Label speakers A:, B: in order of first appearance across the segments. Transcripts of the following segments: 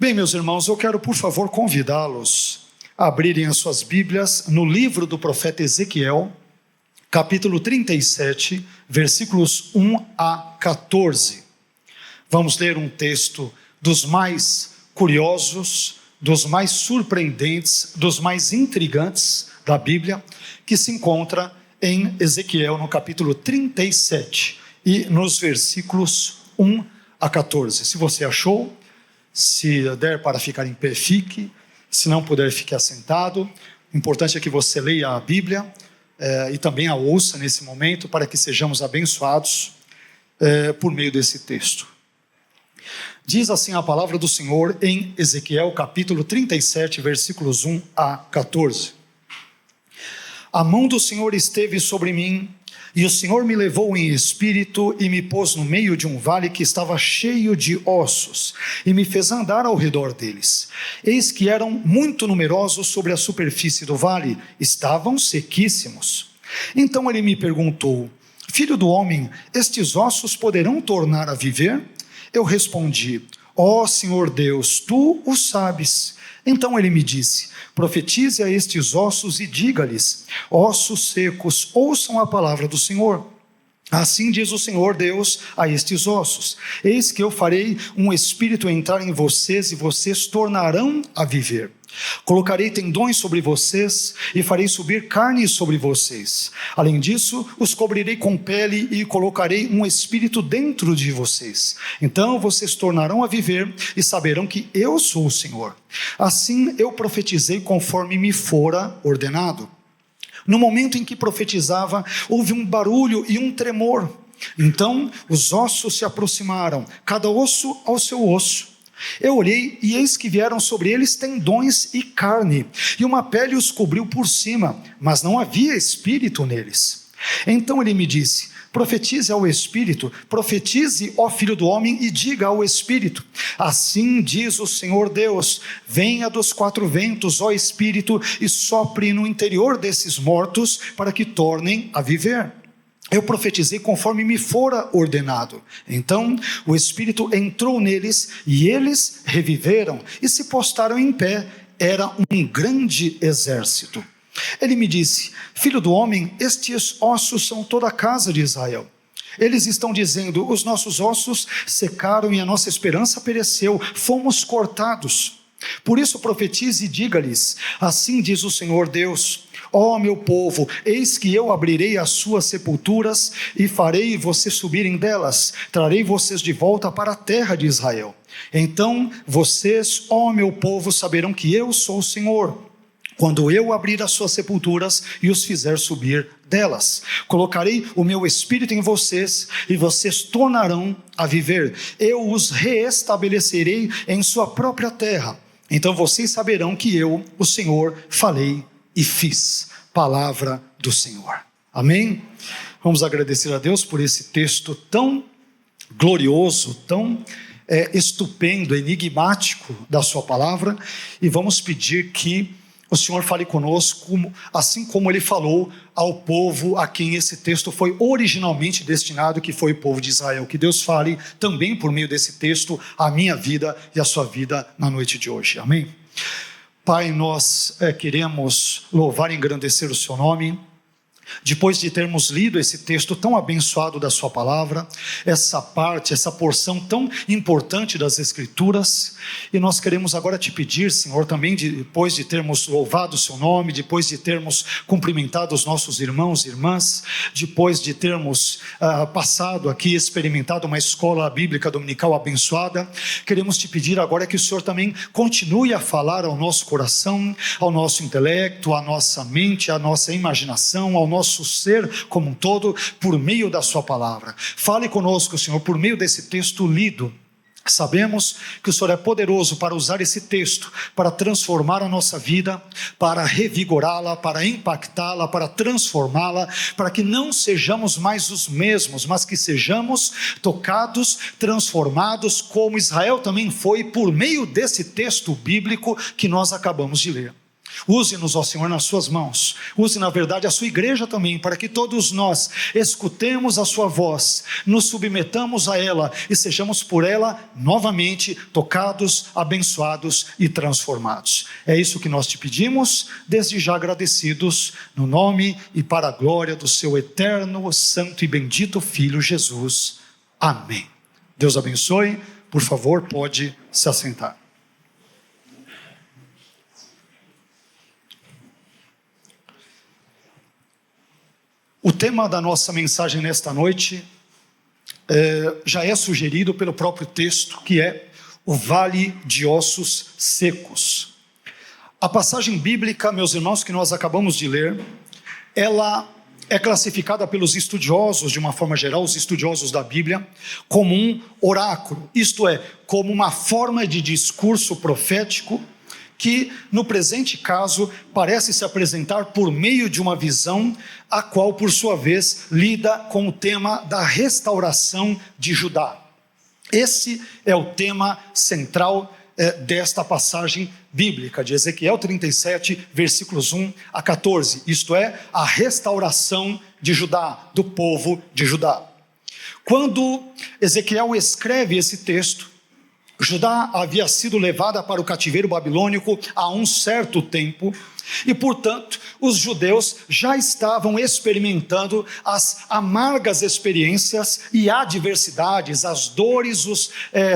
A: Bem, meus irmãos, eu quero, por favor, convidá-los a abrirem as suas Bíblias no livro do profeta Ezequiel, capítulo 37, versículos 1 a 14. Vamos ler um texto dos mais curiosos, dos mais surpreendentes, dos mais intrigantes da Bíblia, que se encontra em Ezequiel, no capítulo 37, e nos versículos 1 a 14. Se você achou, se der para ficar em pé, fique. Se não puder, fique assentado. O importante é que você leia a Bíblia e também a ouça nesse momento, para que sejamos abençoados por meio desse texto. Diz assim a palavra do Senhor em Ezequiel capítulo 37, versículos 1 a 14. A mão do Senhor esteve sobre mim, e o Senhor me levou em espírito e me pôs no meio de um vale que estava cheio de ossos, e me fez andar ao redor deles. Eis que eram muito numerosos sobre a superfície do vale, estavam sequíssimos. Então ele me perguntou: filho do homem, estes ossos poderão tornar a viver? Eu respondi: ó Senhor Deus, tu o sabes. Então ele me disse: profetize a estes ossos e diga-lhes: ossos secos, ouçam a palavra do Senhor. Assim diz o Senhor Deus a estes ossos: eis que eu farei um espírito entrar em vocês e vocês tornarão a viver. Colocarei tendões sobre vocês e farei subir carne sobre vocês. Além disso, os cobrirei com pele e colocarei um espírito dentro de vocês. Então vocês tornarão a viver e saberão que eu sou o Senhor. Assim eu profetizei conforme me fora ordenado. No momento em que profetizava, houve um barulho e um tremor. Então os ossos se aproximaram, cada osso ao seu osso. Eu olhei e eis que vieram sobre eles tendões e carne, e uma pele os cobriu por cima, mas não havia espírito neles. Então ele me disse: profetize ao espírito, profetize, ó filho do homem, e diga ao espírito: assim diz o Senhor Deus, venha dos quatro ventos, ó espírito, e sopre no interior desses mortos, para que tornem a viver. Eu profetizei conforme me fora ordenado. Então o Espírito entrou neles e eles reviveram e se postaram em pé. Era um grande exército. Ele me disse: filho do homem, estes ossos são toda a casa de Israel. Eles estão dizendo: os nossos ossos secaram e a nossa esperança pereceu, fomos cortados. Por isso profetize e diga-lhes: assim diz o Senhor Deus: ó meu povo, eis que eu abrirei as suas sepulturas e farei vocês subirem delas, trarei vocês de volta para a terra de Israel. Então vocês, ó meu povo, saberão que eu sou o Senhor, quando eu abrir as suas sepulturas e os fizer subir delas. Colocarei o meu espírito em vocês e vocês tornarão a viver. Eu os reestabelecerei em sua própria terra. Então vocês saberão que eu, o Senhor, falei e fiz. Palavra do Senhor. Amém? Vamos agradecer a Deus por esse texto tão glorioso, tão estupendo, enigmático da sua palavra, e vamos pedir que o Senhor fale conosco, assim como Ele falou ao povo a quem esse texto foi originalmente destinado, que foi o povo de Israel. Que Deus fale também por meio desse texto a minha vida e a sua vida na noite de hoje. Amém? Pai, nós queremos louvar e engrandecer o seu nome. Depois de termos lido esse texto tão abençoado da sua palavra, essa parte, essa porção tão importante das Escrituras, e nós queremos agora te pedir, Senhor, também depois de termos louvado o seu nome, depois de termos cumprimentado os nossos irmãos e irmãs, depois de termos passado aqui, experimentado uma escola bíblica dominical abençoada, queremos te pedir agora que o Senhor também continue a falar ao nosso coração, ao nosso intelecto, à nossa mente, à nossa imaginação, ao nosso ser como um todo, por meio da sua palavra. Fale conosco, Senhor, por meio desse texto lido. Sabemos que o Senhor é poderoso para usar esse texto, para transformar a nossa vida, para revigorá-la, para impactá-la, para transformá-la, para que não sejamos mais os mesmos, mas que sejamos tocados, transformados, como Israel também foi, por meio desse texto bíblico que nós acabamos de ler. Use-nos, ó Senhor, nas suas mãos. Use, na verdade, a sua igreja também, para que todos nós escutemos a sua voz, nos submetamos a ela e sejamos por ela novamente tocados, abençoados e transformados. É isso que nós te pedimos, desde já agradecidos, no nome e para a glória do seu eterno, santo e bendito Filho Jesus. Amém. Deus abençoe. Por favor, pode se assentar. O tema da nossa mensagem nesta noite já é sugerido pelo próprio texto, que é o Vale de Ossos Secos. A passagem bíblica, meus irmãos, que nós acabamos de ler, ela é classificada pelos estudiosos, de uma forma geral, os estudiosos da Bíblia, como um oráculo, isto é, como uma forma de discurso profético que, no presente caso, parece se apresentar por meio de uma visão, a qual, por sua vez, lida com o tema da restauração de Judá. Esse é o tema central desta passagem bíblica, de Ezequiel 37, versículos 1 a 14, isto é, a restauração de Judá, do povo de Judá. Quando Ezequiel escreve esse texto, Judá havia sido levada para o cativeiro babilônico há um certo tempo e, portanto, os judeus já estavam experimentando as amargas experiências e adversidades, as dores, os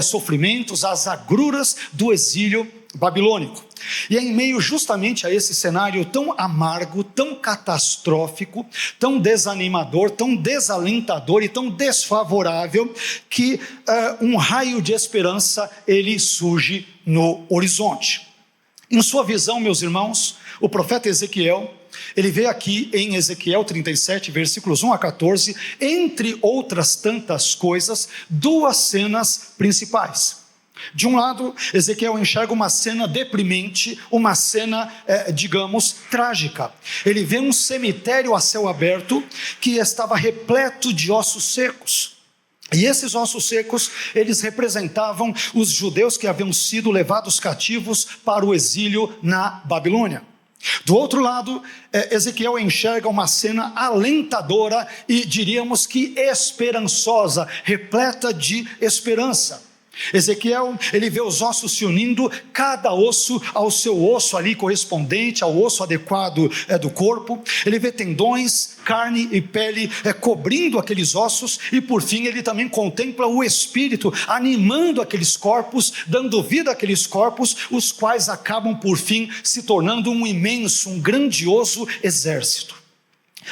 A: sofrimentos, as agruras do exílio babilônico. E é em meio justamente a esse cenário tão amargo, tão catastrófico, tão desanimador, tão desalentador e tão desfavorável, que um raio de esperança ele surge no horizonte. Em sua visão, meus irmãos, o profeta Ezequiel, ele vê aqui em Ezequiel 37, versículos 1 a 14, entre outras tantas coisas, duas cenas principais. De um lado, Ezequiel enxerga uma cena deprimente, uma cena, digamos, trágica. Ele vê um cemitério a céu aberto que estava repleto de ossos secos. E esses ossos secos, eles representavam os judeus que haviam sido levados cativos para o exílio na Babilônia. Do outro lado, Ezequiel enxerga uma cena alentadora e diríamos que esperançosa, repleta de esperança. Ezequiel, ele vê os ossos se unindo, cada osso ao seu osso ali correspondente, ao osso adequado do corpo. Ele vê tendões, carne e pele cobrindo aqueles ossos, e por fim ele também contempla o Espírito animando aqueles corpos, dando vida àqueles corpos, os quais acabam por fim se tornando um imenso, um grandioso exército.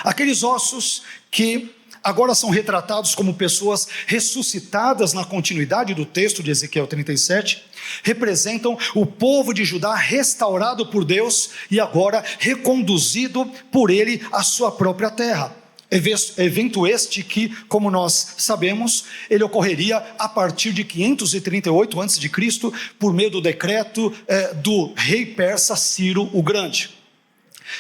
A: Aqueles ossos que agora são retratados como pessoas ressuscitadas na continuidade do texto de Ezequiel 37, representam o povo de Judá restaurado por Deus e agora reconduzido por ele à sua própria terra. Evento este que, como nós sabemos, ele ocorreria a partir de 538 a.C., por meio do decreto do rei persa Ciro o Grande.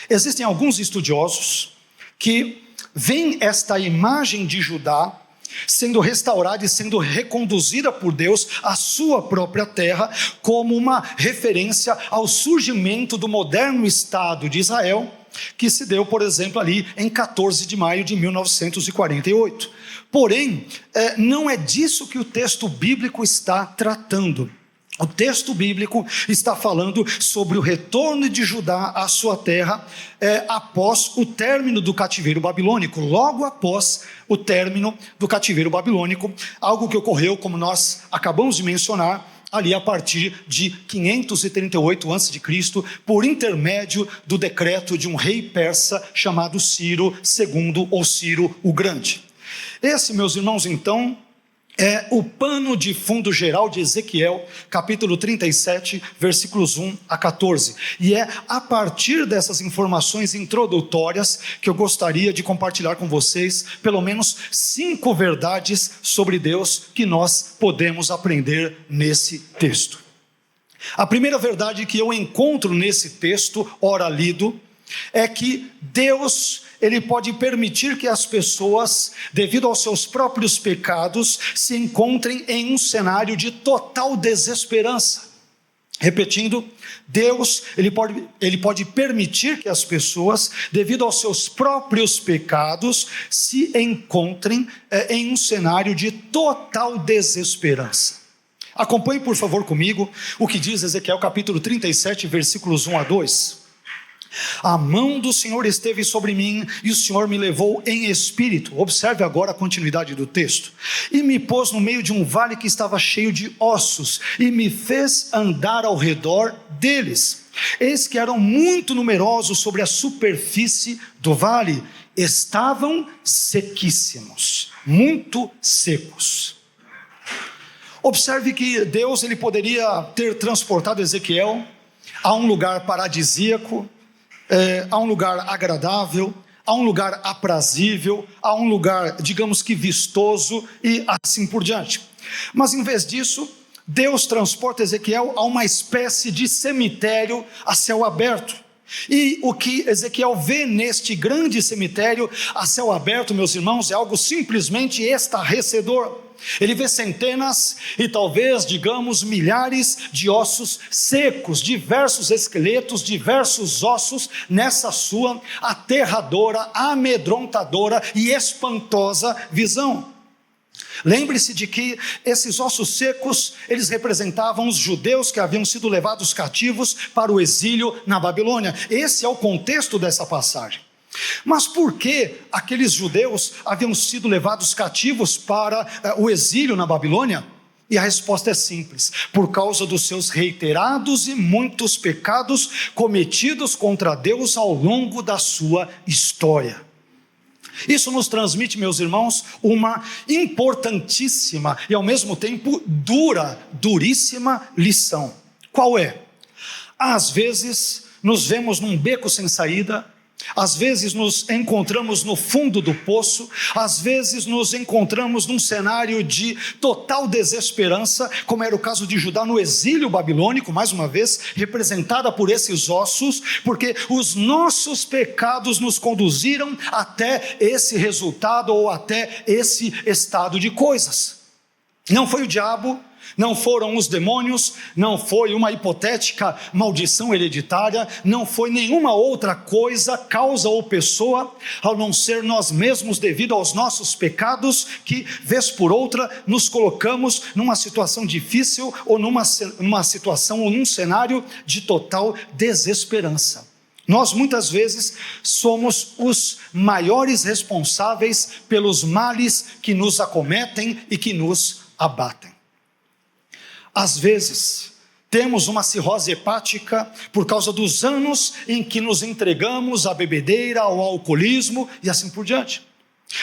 A: Existem alguns estudiosos que vem esta imagem de Judá sendo restaurada e sendo reconduzida por Deus à sua própria terra, como uma referência ao surgimento do moderno Estado de Israel, que se deu, por exemplo, ali em 14 de maio de 1948. Porém, não é disso que o texto bíblico está tratando. O texto bíblico está falando sobre o retorno de Judá à sua terra após o término do cativeiro babilônico, logo após o término do cativeiro babilônico, algo que ocorreu, como nós acabamos de mencionar, ali a partir de 538 a.C., por intermédio do decreto de um rei persa chamado Ciro II ou Ciro o Grande. Esse, meus irmãos, então, é o pano de fundo geral de Ezequiel, capítulo 37, versículos 1 a 14. E é a partir dessas informações introdutórias que eu gostaria de compartilhar com vocês pelo menos 5 verdades sobre Deus que nós podemos aprender nesse texto. A primeira verdade que eu encontro nesse texto, ora lido, é que Deus, ele pode permitir que as pessoas, devido aos seus próprios pecados, se encontrem em um cenário de total desesperança. Repetindo, Deus ele pode permitir que as pessoas, devido aos seus próprios pecados, se encontrem em um cenário de total desesperança. Acompanhe por favor comigo o que diz Ezequiel capítulo 37, versículos 1 a 2. A mão do Senhor esteve sobre mim, e o Senhor me levou em espírito. Observe agora a continuidade do texto. E me pôs no meio de um vale que estava cheio de ossos, e me fez andar ao redor deles. Eis que eram muito numerosos sobre a superfície do vale, estavam sequíssimos, muito secos. Observe que Deus ele poderia ter transportado Ezequiel a um lugar paradisíaco, a um lugar agradável, a um lugar aprazível, a um lugar, digamos que vistoso e assim por diante. Mas em vez disso, Deus transporta Ezequiel a uma espécie de cemitério a céu aberto. E o que Ezequiel vê neste grande cemitério a céu aberto, meus irmãos, é algo simplesmente estarrecedor. Ele vê centenas e talvez, digamos, milhares de ossos secos, diversos esqueletos, diversos ossos nessa sua aterradora, amedrontadora e espantosa visão. Lembre-se de que esses ossos secos, eles representavam os judeus que haviam sido levados cativos para o exílio na Babilônia. Esse é o contexto dessa passagem. Mas por que aqueles judeus haviam sido levados cativos para o exílio na Babilônia? E a resposta é simples: por causa dos seus reiterados e muitos pecados cometidos contra Deus ao longo da sua história. Isso nos transmite, meus irmãos, uma importantíssima e ao mesmo tempo duríssima lição. Qual é? Às vezes nos vemos num beco sem saída, às vezes nos encontramos no fundo do poço, às vezes nos encontramos num cenário de total desesperança, como era o caso de Judá no exílio babilônico, mais uma vez, representada por esses ossos, porque os nossos pecados nos conduziram até esse resultado ou até esse estado de coisas. Não foi o diabo, não foram os demônios, não foi uma hipotética maldição hereditária, não foi nenhuma outra coisa, causa ou pessoa, ao não ser nós mesmos devido aos nossos pecados, que vez por outra nos colocamos numa situação difícil ou numa situação ou num cenário de total desesperança. Nós muitas vezes somos os maiores responsáveis pelos males que nos acometem e que nos abatem. Às vezes, temos uma cirrose hepática por causa dos anos em que nos entregamos à bebedeira, ao alcoolismo e assim por diante.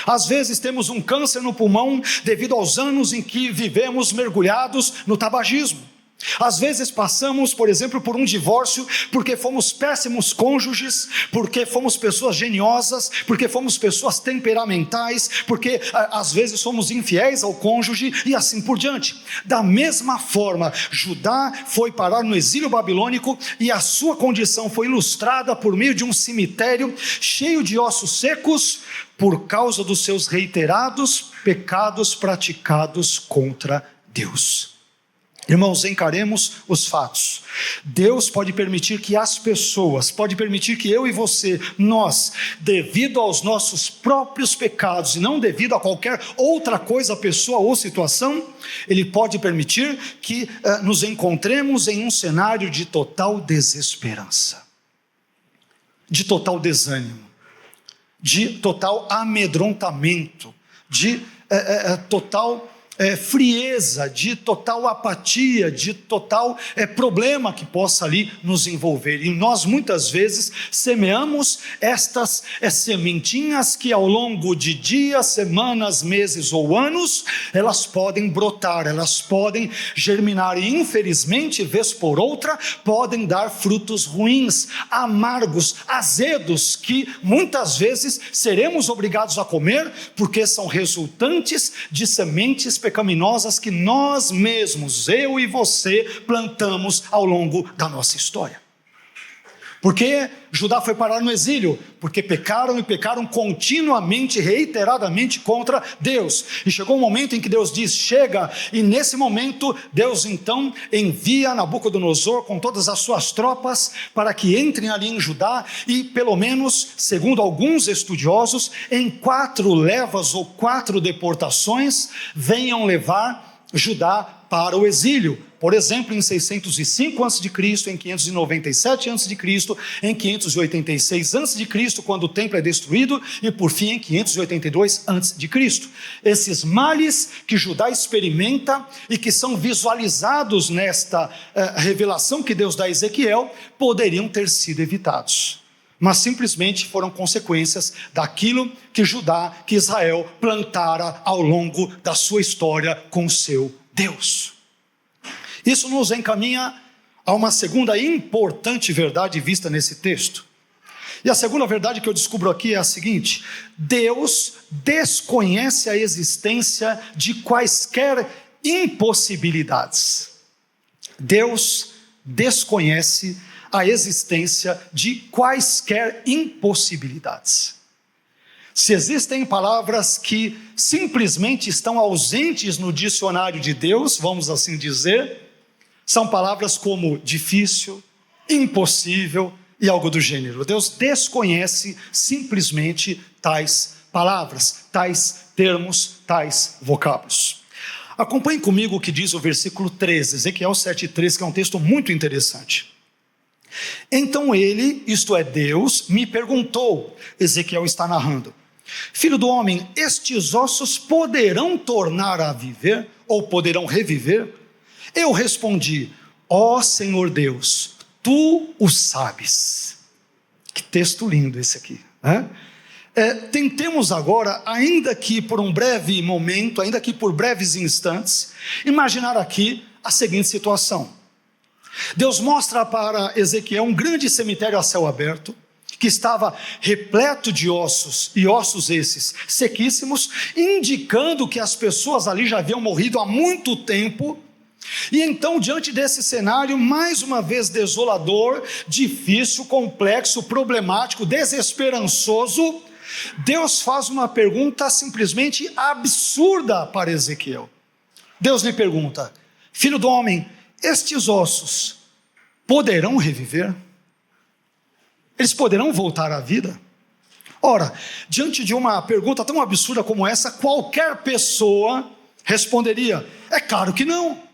A: Às vezes temos um câncer no pulmão devido aos anos em que vivemos mergulhados no tabagismo. Às vezes passamos, por exemplo, por um divórcio porque fomos péssimos cônjuges, porque fomos pessoas geniosas, porque fomos pessoas temperamentais, porque às vezes somos infiéis ao cônjuge e assim por diante. Da mesma forma, Judá foi parar no exílio babilônico e a sua condição foi ilustrada por meio de um cemitério cheio de ossos secos por causa dos seus reiterados pecados praticados contra Deus. Irmãos, encaremos os fatos. Deus pode permitir que as pessoas, pode permitir que eu e você, nós, devido aos nossos próprios pecados e não devido a qualquer outra coisa, pessoa ou situação, Ele pode permitir que nos encontremos em um cenário de total desesperança, de total desânimo, de total amedrontamento, de total frieza, de total apatia, de total problema que possa ali nos envolver. E nós muitas vezes semeamos estas sementinhas que ao longo de dias, semanas, meses ou anos, elas podem brotar, elas podem germinar e infelizmente, vez por outra, podem dar frutos ruins, amargos, azedos, que muitas vezes seremos obrigados a comer porque são resultantes de sementes pecaminosas que nós mesmos, eu e você, plantamos ao longo da nossa história. Porque Judá foi parar no exílio? Porque pecaram e pecaram continuamente, reiteradamente contra Deus. E chegou um momento em que Deus diz, chega, e nesse momento Deus então envia Nabucodonosor com todas as suas tropas para que entrem ali em Judá e pelo menos, segundo alguns estudiosos, em 4 levas ou 4 deportações venham levar Judá para o exílio. Por exemplo, em 605 a.C., em 597 a.C., em 586 a.C., quando o templo é destruído, e por fim em 582 a.C. Esses males que Judá experimenta e que são visualizados nesta revelação que Deus dá a Ezequiel, poderiam ter sido evitados. Mas simplesmente foram consequências daquilo que Judá, que Israel plantara ao longo da sua história com o seu Deus. Isso nos encaminha a uma segunda importante verdade vista nesse texto. E a segunda verdade que eu descubro aqui é a seguinte: Deus desconhece a existência de quaisquer impossibilidades. Deus desconhece a existência de quaisquer impossibilidades. Se existem palavras que simplesmente estão ausentes no dicionário de Deus, vamos assim dizer, são palavras como difícil, impossível e algo do gênero. Deus desconhece simplesmente tais palavras, tais termos, tais vocábulos. Acompanhe comigo o que diz o versículo 13, Ezequiel 7,13, que é um texto muito interessante. Então ele, isto é Deus, me perguntou, Ezequiel está narrando, filho do homem, estes ossos poderão tornar a viver ou poderão reviver? Eu respondi, ó Senhor Deus, tu o sabes. Que texto lindo esse aqui, né? Tentemos agora, ainda que por um breve momento, ainda que por breves instantes, imaginar aqui a seguinte situação. Deus mostra para Ezequiel um grande cemitério a céu aberto, que estava repleto de ossos, e ossos esses sequíssimos, indicando que as pessoas ali já haviam morrido há muito tempo. E então, diante desse cenário, mais uma vez desolador, difícil, complexo, problemático, desesperançoso, Deus faz uma pergunta simplesmente absurda para Ezequiel. Deus lhe pergunta, filho do homem, estes ossos poderão reviver? Eles poderão voltar à vida? Ora, diante de uma pergunta tão absurda como essa, qualquer pessoa responderia, é claro que não.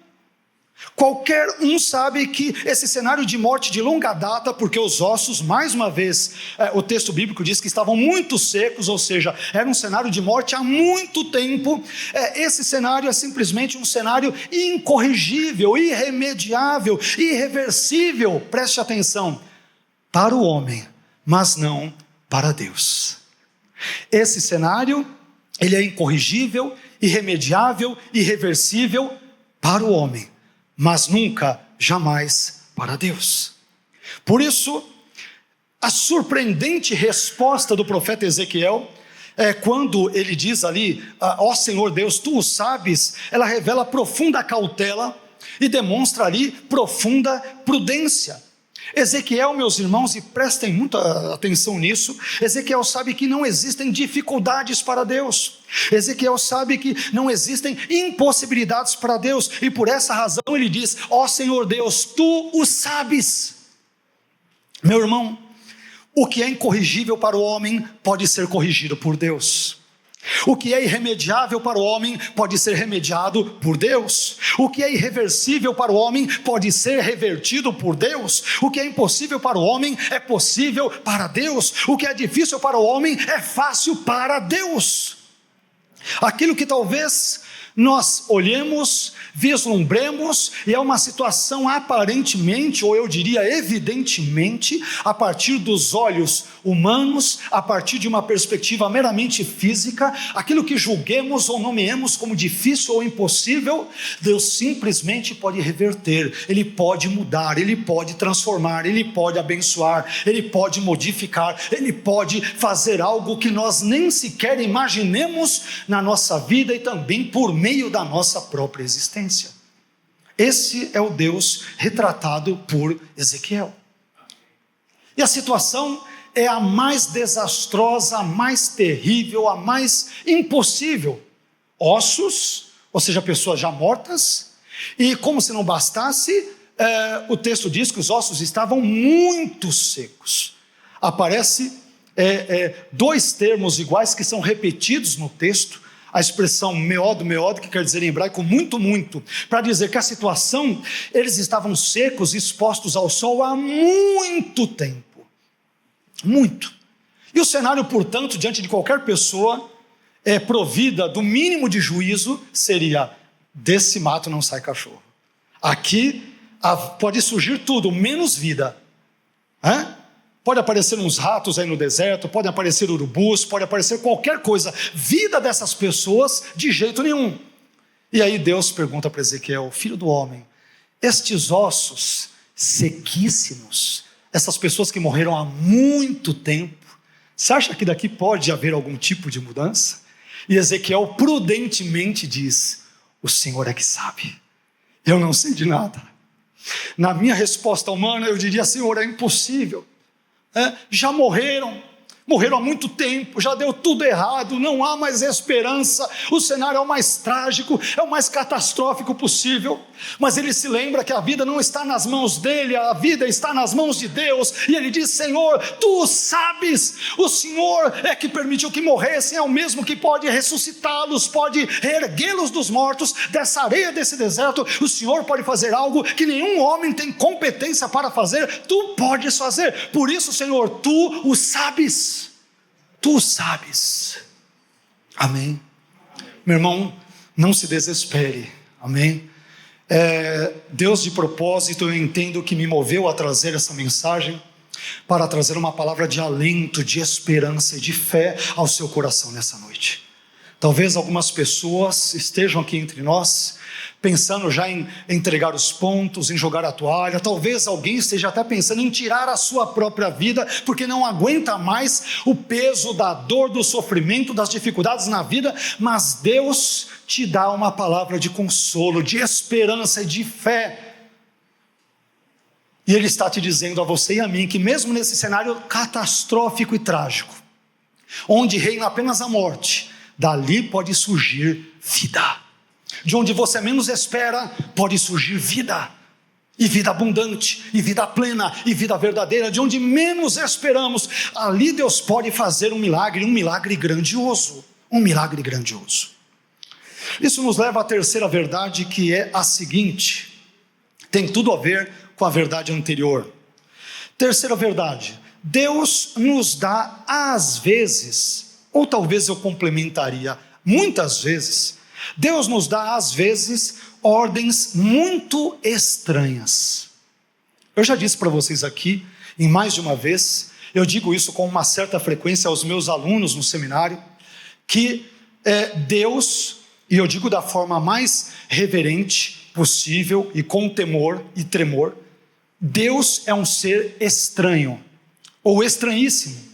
A: Qualquer um sabe que esse cenário de morte de longa data, porque os ossos, mais uma vez, o texto bíblico diz que estavam muito secos, ou seja, era um cenário de morte há muito tempo. Esse cenário é simplesmente um cenário incorrigível, irremediável, irreversível, preste atenção, para o homem, mas não para Deus. Esse cenário, ele é incorrigível, irremediável, irreversível para o homem, mas nunca, jamais para Deus. Por isso, a surpreendente resposta do profeta Ezequiel, quando ele diz ali, ó Senhor Deus, tu o sabes, ela revela profunda cautela e demonstra ali profunda prudência. Ezequiel, meus irmãos, e prestem muita atenção nisso, Ezequiel sabe que não existem dificuldades para Deus. Ezequiel sabe que não existem impossibilidades para Deus, e por essa razão ele diz, ó Senhor Deus, tu o sabes. Meu irmão, o que é incorrigível para o homem pode ser corrigido por Deus. O que é irremediável para o homem pode ser remediado por Deus. O que é irreversível para o homem pode ser revertido por Deus. O que é impossível para o homem é possível para Deus. O que é difícil para o homem é fácil para Deus. Aquilo que talvez nós olhemos, vislumbremos, e é uma situação aparentemente, ou eu diria evidentemente, a partir dos olhos humanos, a partir de uma perspectiva meramente física, aquilo que julguemos ou nomeemos como difícil ou impossível, Deus simplesmente pode reverter, Ele pode mudar, Ele pode transformar, Ele pode abençoar, Ele pode modificar, Ele pode fazer algo que nós nem sequer imaginemos na nossa vida e também por meio da nossa própria existência. Esse é o Deus retratado por Ezequiel. E a situação é a mais desastrosa, a mais terrível, a mais impossível. Ossos, ou seja, pessoas já mortas, e como se não bastasse, o texto diz que os ossos estavam muito secos. Aparece dois termos iguais que são repetidos no texto, a expressão meod, que quer dizer em hebraico muito, muito, para dizer que a situação, eles estavam secos, expostos ao sol há muito tempo, muito. E o cenário, portanto, diante de qualquer pessoa provida do mínimo de juízo, seria: desse mato não sai cachorro. Aqui pode surgir tudo, menos vida. Pode aparecer uns ratos aí no deserto, podem aparecer urubus, pode aparecer qualquer coisa. Vida dessas pessoas, de jeito nenhum. E aí Deus pergunta para Ezequiel: filho do homem, estes ossos sequíssimos, essas pessoas que morreram há muito tempo, você acha que daqui pode haver algum tipo de mudança? E Ezequiel prudentemente diz: o Senhor é que sabe, eu não sei de nada. Na minha resposta humana eu diria: Senhor, é impossível. Já morreram há muito tempo, já deu tudo errado, não há mais esperança, o cenário é o mais trágico, é o mais catastrófico possível. Mas ele se lembra que a vida não está nas mãos dele, a vida está nas mãos de Deus, e ele diz: Senhor, tu sabes, o Senhor é que permitiu que morressem, é o mesmo que pode ressuscitá-los, pode reerguê-los dos mortos, dessa areia, desse deserto. O Senhor pode fazer algo que nenhum homem tem competência para fazer, tu podes fazer. Por isso, Senhor, tu o sabes. Tu sabes. Amém. Meu irmão, não se desespere. Amém. Deus, de propósito, eu entendo que me moveu a trazer essa mensagem para trazer uma palavra de alento, de esperança e de fé ao seu coração nessa noite. Talvez algumas pessoas estejam aqui entre nós pensando já em entregar os pontos, em jogar a toalha. Talvez alguém esteja até pensando em tirar a sua própria vida, porque não aguenta mais o peso da dor, do sofrimento, das dificuldades na vida. Mas Deus te dá uma palavra de consolo, de esperança e de fé. E Ele está te dizendo a você e a mim que mesmo nesse cenário catastrófico e trágico, onde reina apenas a morte, dali pode surgir vida. De onde você menos espera, pode surgir vida, e vida abundante, e vida plena, e vida verdadeira. De onde menos esperamos, ali Deus pode fazer um milagre grandioso, um milagre grandioso. Isso nos leva à terceira verdade, que é a seguinte, tem tudo a ver com a verdade anterior. Terceira verdade: Deus nos dá às vezes, ou talvez eu complementaria, muitas vezes, Deus nos dá às vezes ordens muito estranhas. Eu já disse para vocês aqui, em mais de uma vez, eu digo isso com uma certa frequência aos meus alunos no seminário, que Deus, e eu digo da forma mais reverente possível e com temor e tremor, Deus é um ser estranho, ou estranhíssimo.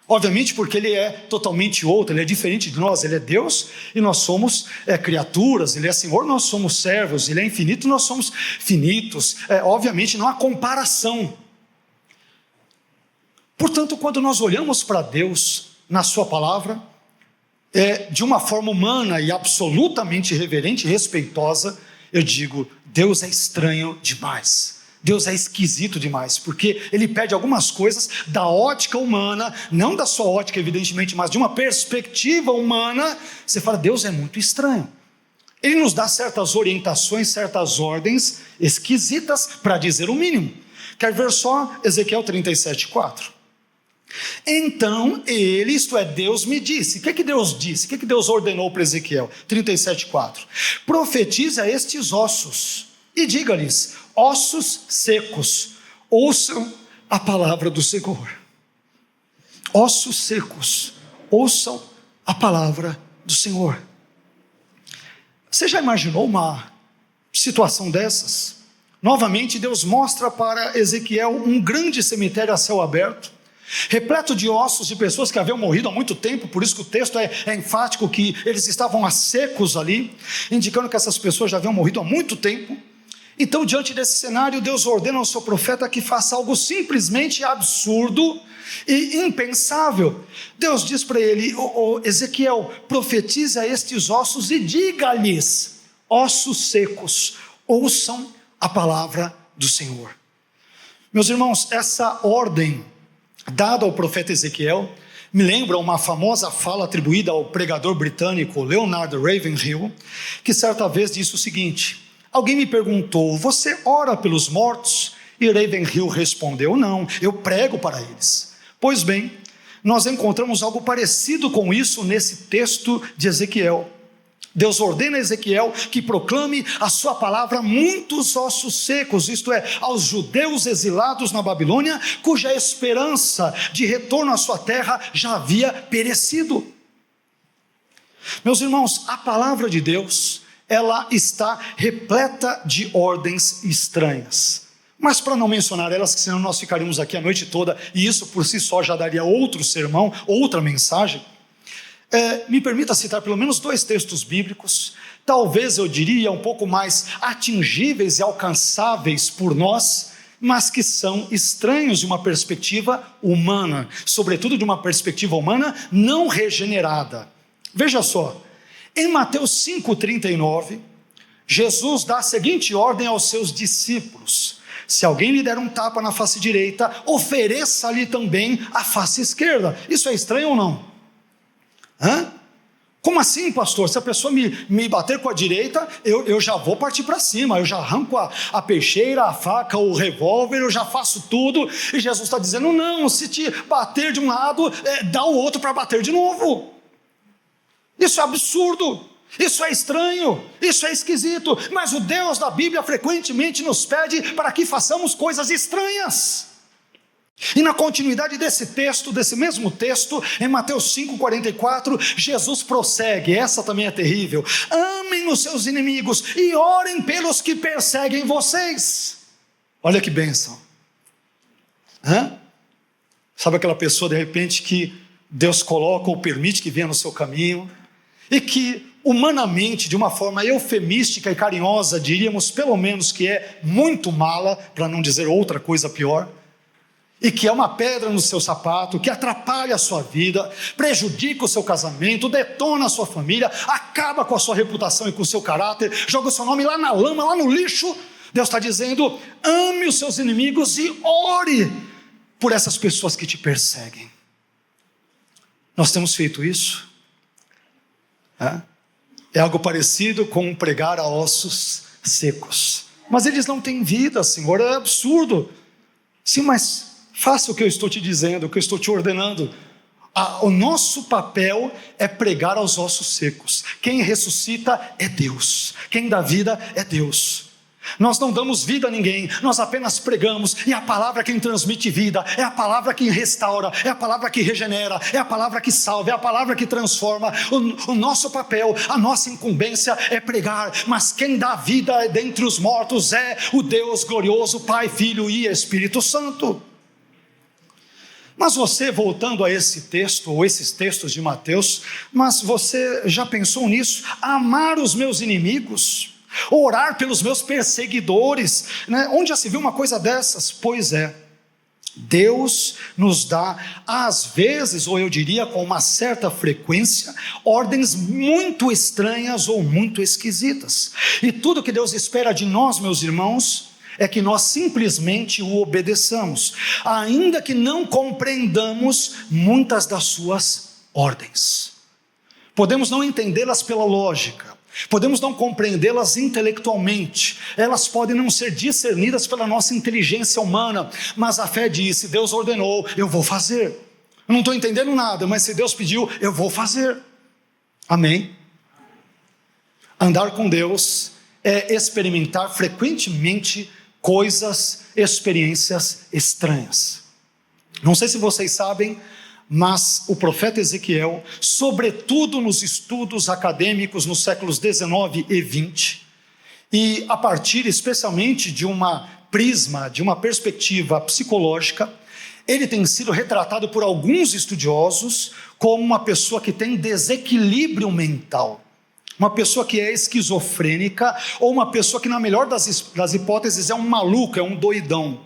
A: Obviamente porque Ele é totalmente outro, Ele é diferente de nós. Ele é Deus e nós somos criaturas. Ele é Senhor, nós somos servos. Ele é infinito, nós somos finitos. Obviamente não há comparação. Portanto, quando nós olhamos para Deus na sua palavra, de uma forma humana e absolutamente reverente e respeitosa, eu digo: Deus é estranho demais. Deus é esquisito demais, porque Ele pede algumas coisas da ótica humana, não da sua ótica evidentemente, mas de uma perspectiva humana. Você fala: Deus é muito estranho. Ele nos dá certas orientações, certas ordens esquisitas, para dizer o mínimo. Quer ver só Ezequiel 37:4? Então ele, isto é, Deus me disse. O que Deus disse? O que Deus ordenou para Ezequiel? 37:4. Profetize a estes ossos e diga-lhes: ossos secos, ouçam a palavra do Senhor. Ossos secos, ouçam a palavra do Senhor. Você já imaginou uma situação dessas? Novamente Deus mostra para Ezequiel um grande cemitério a céu aberto, repleto de ossos de pessoas que haviam morrido há muito tempo. Por isso que o texto é enfático, que eles estavam a secos ali, indicando que essas pessoas já haviam morrido há muito tempo. Então, diante desse cenário, Deus ordena ao seu profeta que faça algo simplesmente absurdo e impensável. Deus diz para ele: Ezequiel, profetize a estes ossos e diga-lhes: ossos secos, ouçam a palavra do Senhor. Meus irmãos, essa ordem dada ao profeta Ezequiel me lembra uma famosa fala atribuída ao pregador britânico Leonard Ravenhill, que certa vez disse o seguinte: alguém me perguntou, você ora pelos mortos? E Ravenhill respondeu, não, eu prego para eles. Pois bem, nós encontramos algo parecido com isso nesse texto de Ezequiel. Deus ordena a Ezequiel que proclame a sua palavra a muitos ossos secos, isto é, aos judeus exilados na Babilônia, cuja esperança de retorno à sua terra já havia perecido. Meus irmãos, a palavra de Deus, ela está repleta de ordens estranhas. Mas para não mencionar elas, que senão nós ficaríamos aqui a noite toda, e isso por si só já daria outro sermão, outra mensagem, me permita citar pelo menos 2 textos bíblicos, talvez eu diria um pouco mais atingíveis e alcançáveis por nós, mas que são estranhos de uma perspectiva humana, sobretudo de uma perspectiva humana não regenerada. Veja só, em Mateus 5,39, Jesus dá a seguinte ordem aos seus discípulos: se alguém lhe der um tapa na face direita, ofereça-lhe também a face esquerda. Isso é estranho ou não? Como assim, pastor? Se a pessoa me bater com a direita, eu já vou partir para cima, eu já arranco a peixeira, a faca, o revólver, eu já faço tudo. E Jesus está dizendo, não, se te bater de um lado, dá o outro para bater de novo. Isso é absurdo, isso é estranho, isso é esquisito, mas o Deus da Bíblia frequentemente nos pede para que façamos coisas estranhas. E na continuidade desse texto, desse mesmo texto, em Mateus 5,44, Jesus prossegue, essa também é terrível: amem os seus inimigos e orem pelos que perseguem vocês. Olha que bênção. Sabe aquela pessoa de repente que Deus coloca ou permite que venha no seu caminho, e que humanamente, de uma forma eufemística e carinhosa, diríamos pelo menos que é muito mala, para não dizer outra coisa pior, e que é uma pedra no seu sapato, que atrapalha a sua vida, prejudica o seu casamento, detona a sua família, acaba com a sua reputação e com o seu caráter, joga o seu nome lá na lama, lá no lixo. Deus está dizendo, ame os seus inimigos e ore por essas pessoas que te perseguem. Nós temos feito isso? É algo parecido com pregar a ossos secos. Mas eles não têm vida, Senhor, é absurdo. Sim, mas faça o que eu estou te dizendo, o que eu estou te ordenando. O nosso papel é pregar aos ossos secos. Quem ressuscita é Deus, quem dá vida é Deus. Nós não damos vida a ninguém, nós apenas pregamos, e a palavra quem transmite vida, é a palavra que restaura, é a palavra que regenera, é a palavra que salva, é a palavra que transforma. O nosso papel, a nossa incumbência é pregar, mas quem dá vida dentre os mortos é o Deus glorioso, Pai, Filho e Espírito Santo. Mas você, voltando a esse texto, ou esses textos de Mateus, mas você já pensou nisso? Amar os meus inimigos, orar pelos meus perseguidores, né? Onde já se viu uma coisa dessas? Pois é, Deus nos dá, às vezes, ou eu diria com uma certa frequência, ordens muito estranhas ou muito esquisitas. E tudo que Deus espera de nós, meus irmãos, é que nós simplesmente o obedeçamos, ainda que não compreendamos muitas das suas ordens. Podemos não entendê-las pela lógica, podemos não compreendê-las intelectualmente, elas podem não ser discernidas pela nossa inteligência humana, mas a fé diz, se Deus ordenou, eu vou fazer. Eu não estou entendendo nada, mas se Deus pediu, eu vou fazer. Amém? Andar com Deus é experimentar frequentemente coisas, experiências estranhas. Não sei se vocês sabem, mas o profeta Ezequiel, sobretudo nos estudos acadêmicos nos séculos 19 e 20, e a partir especialmente de uma prisma, de uma perspectiva psicológica, ele tem sido retratado por alguns estudiosos como uma pessoa que tem desequilíbrio mental. uma pessoa que é esquizofrênica, ou uma pessoa que, na melhor das hipóteses, é um maluco, é um doidão.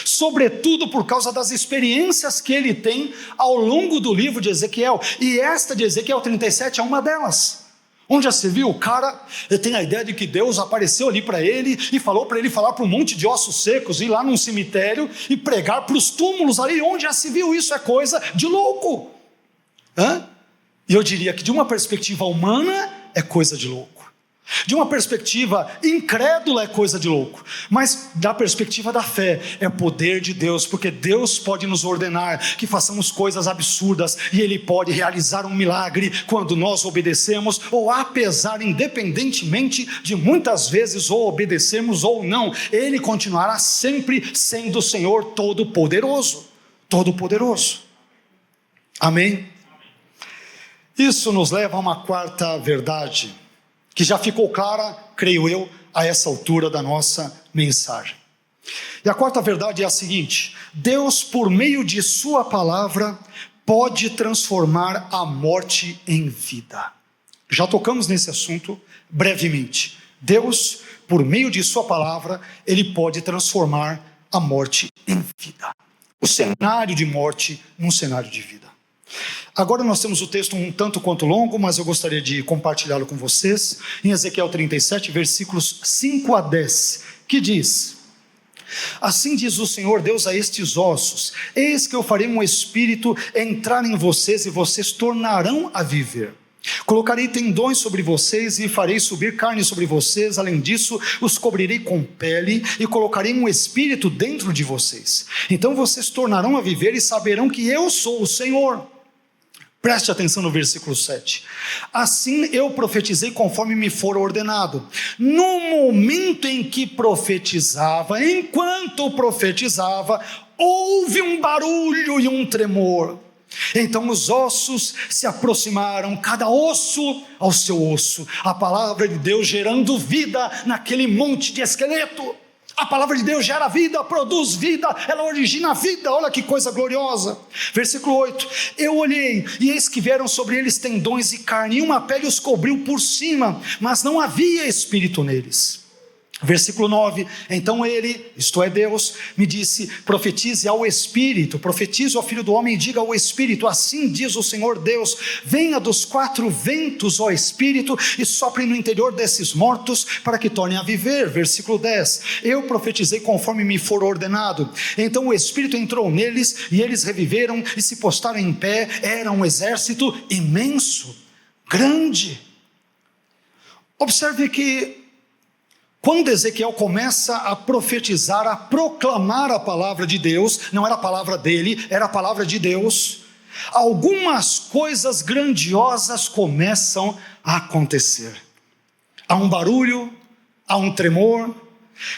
A: Sobretudo por causa das experiências que ele tem ao longo do livro de Ezequiel, e esta de Ezequiel 37 é uma delas. Onde já se viu, o cara tem a ideia de que Deus apareceu ali para ele e falou para ele falar para um monte de ossos secos, ir lá num cemitério e pregar para os túmulos ali. Onde já se viu isso? É coisa de louco. E eu diria que de uma perspectiva humana é coisa de louco, de uma perspectiva incrédula é coisa de louco, mas da perspectiva da fé é poder de Deus, porque Deus pode nos ordenar que façamos coisas absurdas, e Ele pode realizar um milagre quando nós obedecemos, ou apesar, independentemente de muitas vezes ou obedecemos ou não, Ele continuará sempre sendo o Senhor Todo-Poderoso. Amém? Isso nos leva a uma quarta verdade, que já ficou clara, creio eu, a essa altura da nossa mensagem. E a quarta verdade é a seguinte: Deus, por meio de sua palavra, pode transformar a morte em vida. Já tocamos nesse assunto brevemente. Deus, por meio de sua palavra, Ele pode transformar a morte em vida. O cenário de morte num cenário de vida. Agora nós temos o texto um tanto quanto longo, mas eu gostaria de compartilhá-lo com vocês, em Ezequiel 37, versículos 5 a 10, que diz: assim diz o Senhor Deus a estes ossos: eis que eu farei um espírito entrar em vocês, e vocês tornarão a viver. Colocarei tendões sobre vocês e farei subir carne sobre vocês. Além disso, os cobrirei com pele e colocarei um espírito dentro de vocês. Então vocês tornarão a viver e saberão que eu sou o Senhor. Preste atenção no versículo 7. Assim eu profetizei conforme me for ordenado. No momento em que profetizava, enquanto profetizava, houve um barulho e um tremor. Então os ossos se aproximaram, cada osso ao seu osso. A palavra de Deus gerando vida naquele monte de esqueleto. A palavra de Deus gera vida, produz vida, ela origina vida. Olha que coisa gloriosa. Versículo 8: eu olhei, e eis que vieram sobre eles tendões e carne, e uma pele os cobriu por cima, mas não havia espírito neles. Versículo 9: então ele, isto é Deus, me disse: profetize ao Espírito, profetize ao Filho do Homem, e diga ao Espírito: assim diz o Senhor Deus, venha dos quatro ventos, ó Espírito, e sopre no interior desses mortos, para que tornem a viver. Versículo 10: eu profetizei conforme me for ordenado. Então o Espírito entrou neles, e eles reviveram e se postaram em pé. Era um exército imenso, grande. Observe que quando Ezequiel começa a profetizar, a proclamar a palavra de Deus, não era a palavra dele, era a palavra de Deus, algumas coisas grandiosas começam a acontecer. Há um barulho, há um tremor,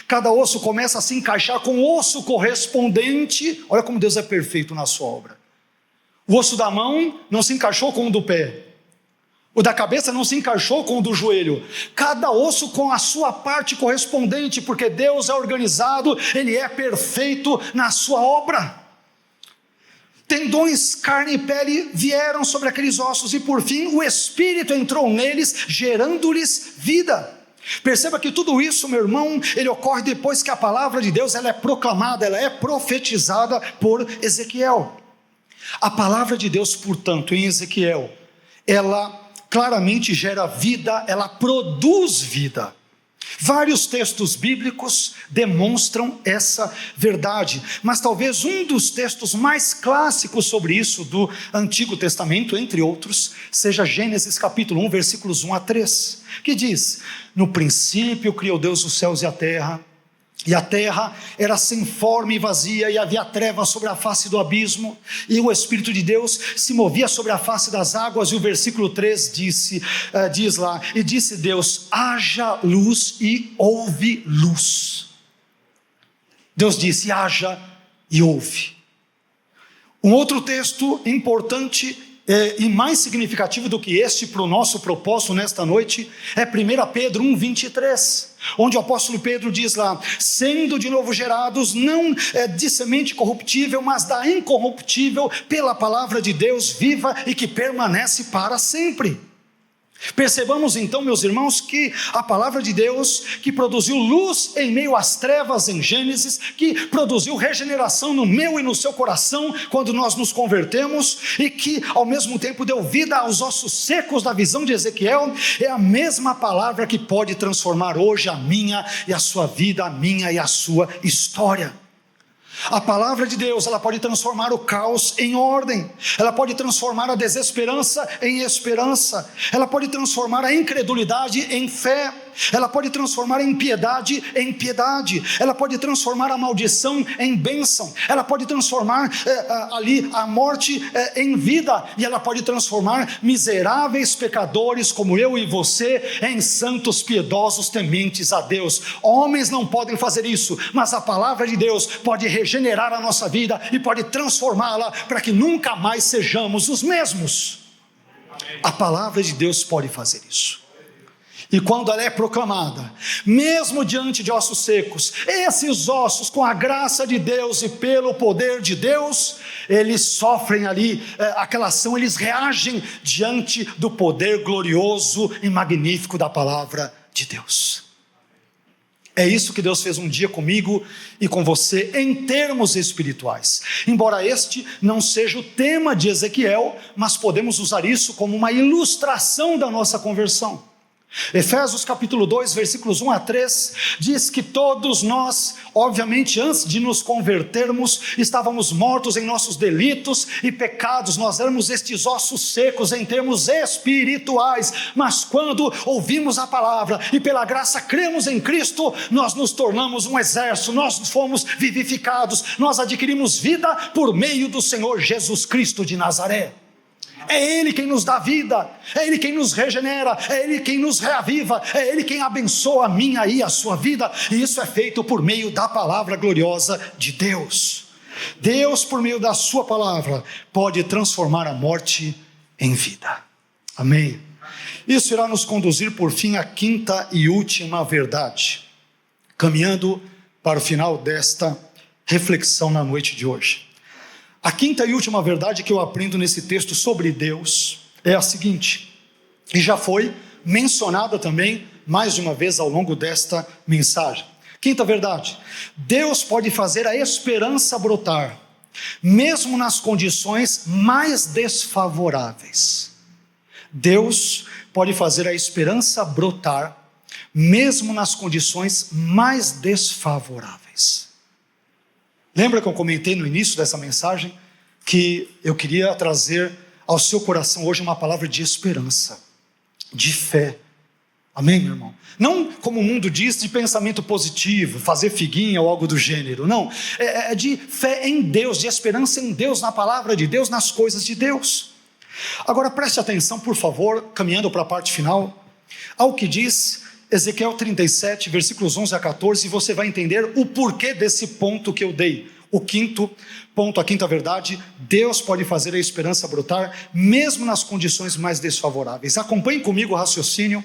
A: cada osso começa a se encaixar com o osso correspondente. Olha como Deus é perfeito na sua obra. O osso da mão não se encaixou com o do pé, o da cabeça não se encaixou com o do joelho, cada osso com a sua parte correspondente, porque Deus é organizado, Ele é perfeito na sua obra. Tendões, carne e pele vieram sobre aqueles ossos, e por fim o Espírito entrou neles, gerando-lhes vida. Perceba que tudo isso, meu irmão, ele ocorre depois que a palavra de Deus ela é proclamada, ela é profetizada por Ezequiel. A palavra de Deus, portanto, em Ezequiel, ela claramente gera vida, ela produz vida. Vários textos bíblicos demonstram essa verdade, mas talvez um dos textos mais clássicos sobre isso do Antigo Testamento, entre outros, seja Gênesis capítulo 1, versículos 1 a 3, que diz: no princípio criou Deus os céus e a terra era sem forma e vazia, e havia trevas sobre a face do abismo, e o Espírito de Deus se movia sobre a face das águas. E o versículo 3 diz lá: e disse Deus, haja luz, e houve luz. Deus disse, haja, e houve. Um outro texto importante e mais significativo do que este para o nosso propósito nesta noite é 1 Pedro 1,23, onde o apóstolo Pedro diz lá: sendo de novo gerados, não de semente corruptível, mas da incorruptível, pela palavra de Deus viva e que permanece para sempre. Percebamos então, meus irmãos, que a palavra de Deus, que produziu luz em meio às trevas em Gênesis, que produziu regeneração no meu e no seu coração quando nós nos convertemos, e que ao mesmo tempo deu vida aos ossos secos da visão de Ezequiel, é a mesma palavra que pode transformar hoje a minha e a sua vida, a minha e a sua história. A palavra de Deus, ela pode transformar o caos em ordem, ela pode transformar a desesperança em esperança, ela pode transformar a incredulidade em fé, ela pode transformar a impiedade em piedade, ela pode transformar a maldição em bênção, ela pode transformar ali a morte em vida, e ela pode transformar miseráveis pecadores como eu e você em santos piedosos tementes a Deus. Homens não podem fazer isso, mas a palavra de Deus pode regenerar a nossa vida e pode transformá-la para que nunca mais sejamos os mesmos. A palavra de Deus pode fazer isso. E quando ela é proclamada, mesmo diante de ossos secos, esses ossos, com a graça de Deus e pelo poder de Deus, eles sofrem ali aquela ação, eles reagem diante do poder glorioso e magnífico da palavra de Deus. É isso que Deus fez um dia comigo e com você em termos espirituais. Embora este não seja o tema de Ezequiel, mas podemos usar isso como uma ilustração da nossa conversão. Efésios capítulo 2, versículos 1 a 3, diz que todos nós, obviamente antes de nos convertermos, estávamos mortos em nossos delitos e pecados, nós éramos estes ossos secos em termos espirituais, mas quando ouvimos a palavra e pela graça cremos em Cristo, nós nos tornamos um exército, nós fomos vivificados, nós adquirimos vida por meio do Senhor Jesus Cristo de Nazaré. É Ele quem nos dá vida, é Ele quem nos regenera, é Ele quem nos reaviva, é Ele quem abençoa a minha e a sua vida, e isso é feito por meio da palavra gloriosa de Deus. Deus, por meio da sua palavra, pode transformar a morte em vida. Amém? Isso irá nos conduzir por fim à quinta e última verdade, caminhando para o final desta reflexão na noite de hoje. A quinta e última verdade que eu aprendo nesse texto sobre Deus é a seguinte, e já foi mencionada também mais de uma vez ao longo desta mensagem. Quinta verdade: Deus pode fazer a esperança brotar, mesmo nas condições mais desfavoráveis. Deus pode fazer a esperança brotar, mesmo nas condições mais desfavoráveis. Lembra que eu comentei no início dessa mensagem que eu queria trazer ao seu coração hoje uma palavra de esperança, de fé. Amém, meu irmão? Não como o mundo diz, de pensamento positivo, fazer figuinha ou algo do gênero, não. É de fé em Deus, de esperança em Deus, na palavra de Deus, nas coisas de Deus. Agora preste atenção, por favor, caminhando para a parte final, ao que diz Ezequiel 37, versículos 11 a 14, e você vai entender o porquê desse ponto que eu dei. O quinto ponto, a quinta verdade: Deus pode fazer a esperança brotar, mesmo nas condições mais desfavoráveis. Acompanhe comigo o raciocínio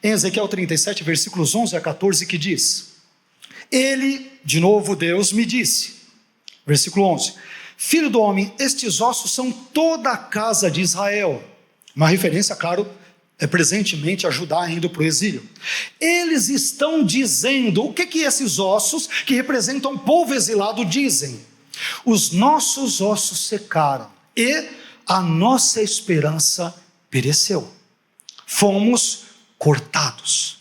A: em Ezequiel 37, versículos 11 a 14, que diz: Ele, de novo Deus, me disse, versículo 11: Filho do homem, estes ossos são toda a casa de Israel. Uma referência, claro, presentemente a Judá indo para o exílio. Eles estão dizendo, o que esses ossos que representam o povo exilado dizem? Os nossos ossos secaram e a nossa esperança pereceu. Fomos cortados.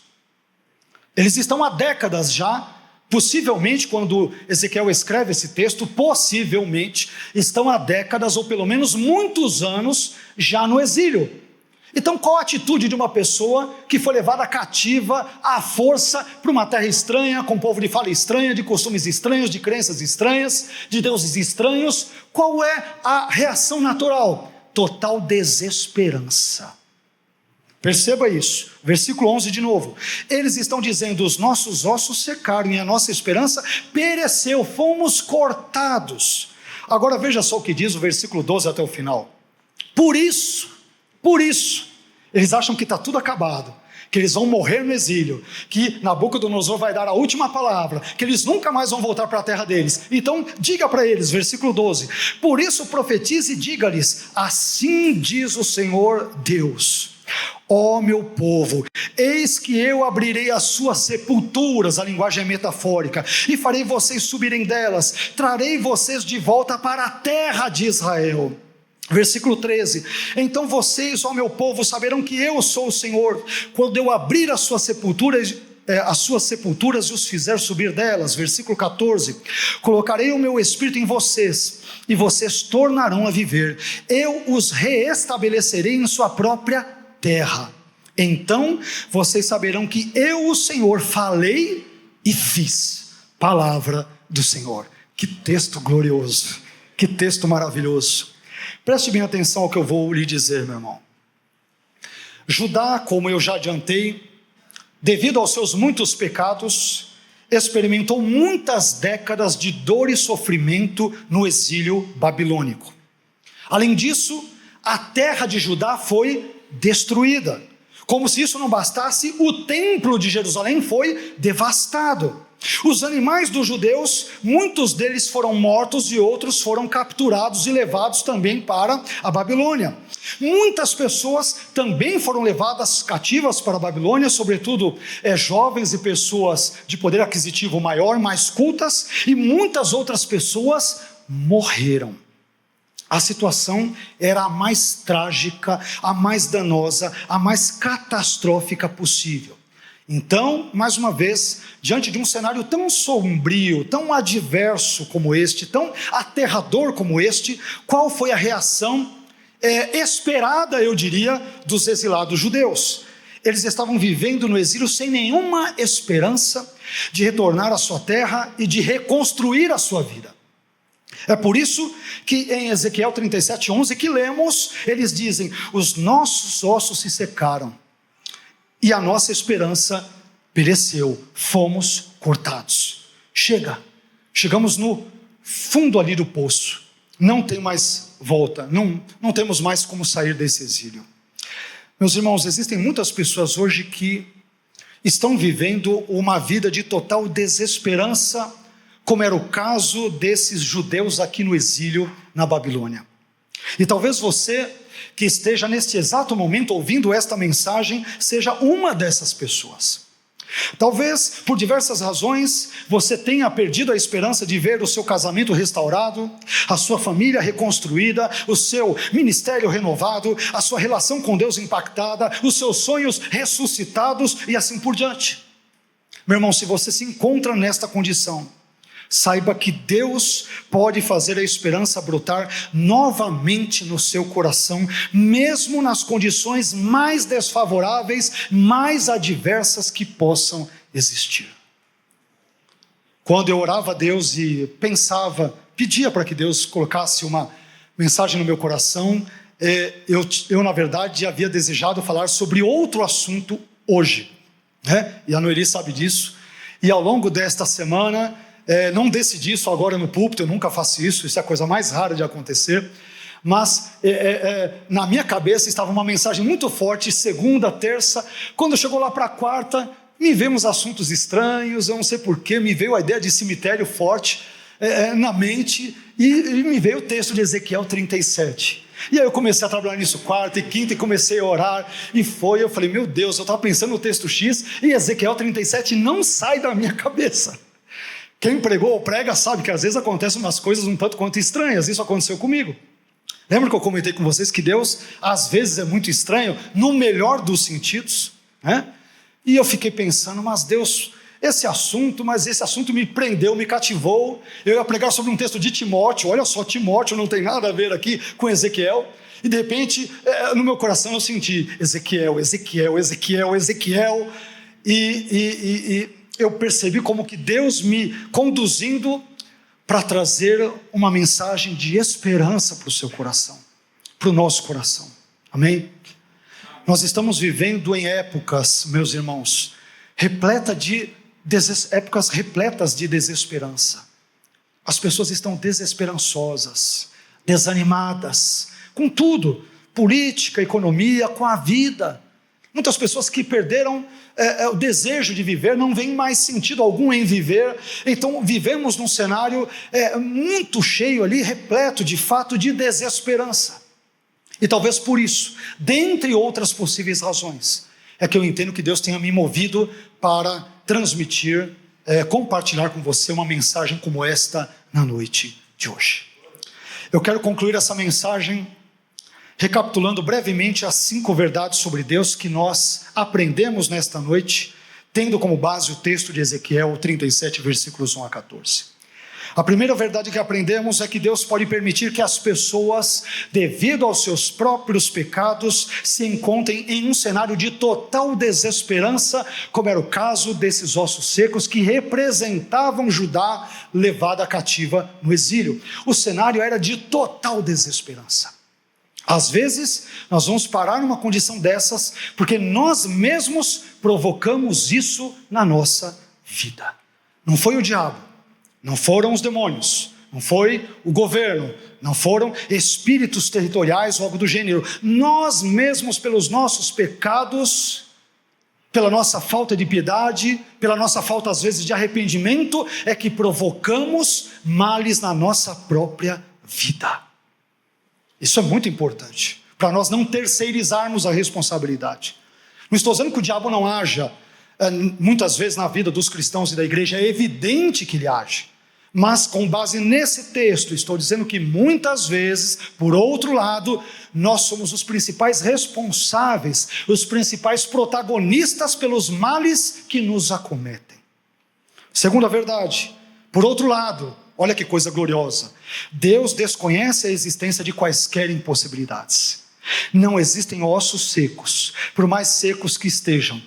A: Eles estão há décadas já, possivelmente quando Ezequiel escreve esse texto, possivelmente estão há décadas ou pelo menos muitos anos já no exílio. Então qual a atitude de uma pessoa que foi levada cativa à força para uma terra estranha, com um povo de fala estranha, de costumes estranhos, de crenças estranhas, de deuses estranhos? Qual é a reação natural? Total desesperança. Perceba isso, versículo 11 de novo. Eles estão dizendo, os nossos ossos secaram e a nossa esperança pereceu, fomos cortados. Agora veja só o que diz o versículo 12 até o final. Por isso, eles acham que está tudo acabado, que eles vão morrer no exílio, que Nabucodonosor vai dar a última palavra, que eles nunca mais vão voltar para a terra deles. Então diga para eles, versículo 12, por isso profetize e diga-lhes, assim diz o Senhor Deus, Ó meu povo, eis que eu abrirei as suas sepulturas, a linguagem é metafórica, e farei vocês subirem delas, trarei vocês de volta para a terra de Israel. Versículo 13, então vocês, ó meu povo, saberão que eu sou o Senhor, quando eu abrir as suas sepulturas e os fizer subir delas. Versículo 14, colocarei o meu espírito em vocês, e vocês tornarão a viver, eu os reestabelecerei em sua própria terra, então vocês saberão que eu, o Senhor, falei e fiz. Palavra do Senhor. Que texto glorioso, que texto maravilhoso. Preste bem atenção ao que eu vou lhe dizer, meu irmão. Judá, como eu já adiantei, devido aos seus muitos pecados, experimentou muitas décadas de dor e sofrimento no exílio babilônico. Além disso, a terra de Judá foi destruída. Como se isso não bastasse, o templo de Jerusalém foi devastado. Os animais dos judeus, muitos deles foram mortos e outros foram capturados e levados também para a Babilônia. Muitas pessoas também foram levadas cativas para a Babilônia, sobretudo jovens e pessoas de poder aquisitivo maior, mais cultas, e muitas outras pessoas morreram. A situação era a mais trágica, a mais danosa, a mais catastrófica possível. Então, mais uma vez, diante de um cenário tão sombrio, tão adverso como este, tão aterrador como este, qual foi a reação esperada, eu diria, dos exilados judeus? Eles estavam vivendo no exílio sem nenhuma esperança de retornar à sua terra e de reconstruir a sua vida. É por isso que em Ezequiel 37:11 que lemos, eles dizem: os nossos ossos se secaram e a nossa esperança pereceu, fomos cortados. Chegamos no fundo ali do poço, não tem mais volta, não temos mais como sair desse exílio. Meus irmãos, existem muitas pessoas hoje que estão vivendo uma vida de total desesperança, como era o caso desses judeus aqui no exílio na Babilônia. E talvez você que esteja neste exato momento ouvindo esta mensagem seja uma dessas pessoas. Talvez por diversas razões você tenha perdido a esperança de ver o seu casamento restaurado, a sua família reconstruída, o seu ministério renovado, a sua relação com Deus impactada, os seus sonhos ressuscitados e assim por diante. Meu irmão, se você se encontra nesta condição, saiba que Deus pode fazer a esperança brotar novamente no seu coração, mesmo nas condições mais desfavoráveis, mais adversas que possam existir. Quando eu orava a Deus e pedia para que Deus colocasse uma mensagem no meu coração, eu na verdade havia desejado falar sobre outro assunto hoje, né? E a Noeli sabe disso, e ao longo desta semana, não decidi isso agora no púlpito, eu nunca faço isso é a coisa mais rara de acontecer, mas na minha cabeça estava uma mensagem muito forte, segunda, terça. Quando chegou lá para a quarta, me veio uns assuntos estranhos, eu não sei porquê, me veio a ideia de cemitério forte na mente, e me veio o texto de Ezequiel 37, e aí eu comecei a trabalhar nisso quarta e quinta, e comecei a orar, eu falei, meu Deus, eu estava pensando no texto X, e Ezequiel 37 não sai da minha cabeça. Quem pregou ou prega sabe que às vezes acontecem umas coisas um tanto quanto estranhas. Isso aconteceu comigo. Lembra que eu comentei com vocês que Deus às vezes é muito estranho, no melhor dos sentidos, né? E eu fiquei pensando, mas Deus, esse assunto me prendeu, me cativou. Eu ia pregar sobre um texto de Timóteo. Olha só, Timóteo não tem nada a ver aqui com Ezequiel. E de repente, no meu coração eu senti Ezequiel. E eu percebi como que Deus me conduzindo para trazer uma mensagem de esperança para o seu coração, para o nosso coração. Amém? Nós estamos vivendo em épocas, meus irmãos, épocas repletas de desesperança. As pessoas estão desesperançosas, desanimadas, com tudo, política, economia, com a vida. Muitas pessoas que perderam o desejo de viver, não vem mais sentido algum em viver. Então vivemos num cenário muito cheio ali, repleto de fato de desesperança. E talvez por isso, dentre outras possíveis razões, é que eu entendo que Deus tenha me movido para transmitir, compartilhar com você uma mensagem como esta na noite de hoje. Eu quero concluir essa mensagem recapitulando brevemente as 5 verdades sobre Deus que nós aprendemos nesta noite, tendo como base o texto de Ezequiel 37, versículos 1 a 14. A primeira verdade que aprendemos é que Deus pode permitir que as pessoas, devido aos seus próprios pecados, se encontrem em um cenário de total desesperança, como era o caso desses ossos secos que representavam Judá levada cativa no exílio. O cenário era de total desesperança. Às vezes, nós vamos parar numa condição dessas, porque nós mesmos provocamos isso na nossa vida. Não foi o diabo, não foram os demônios, não foi o governo, não foram espíritos territoriais ou algo do gênero. Nós mesmos, pelos nossos pecados, pela nossa falta de piedade, pela nossa falta às vezes de arrependimento, é que provocamos males na nossa própria vida. Isso é muito importante, para nós não terceirizarmos a responsabilidade. Não estou dizendo que o diabo não haja, muitas vezes na vida dos cristãos e da igreja, é evidente que ele age. Mas com base nesse texto, estou dizendo que muitas vezes, por outro lado, nós somos os principais responsáveis, os principais protagonistas pelos males que nos acometem. Segunda verdade, por outro lado, olha que coisa gloriosa, Deus desconhece a existência de quaisquer impossibilidades. Não existem ossos secos, por mais secos que estejam,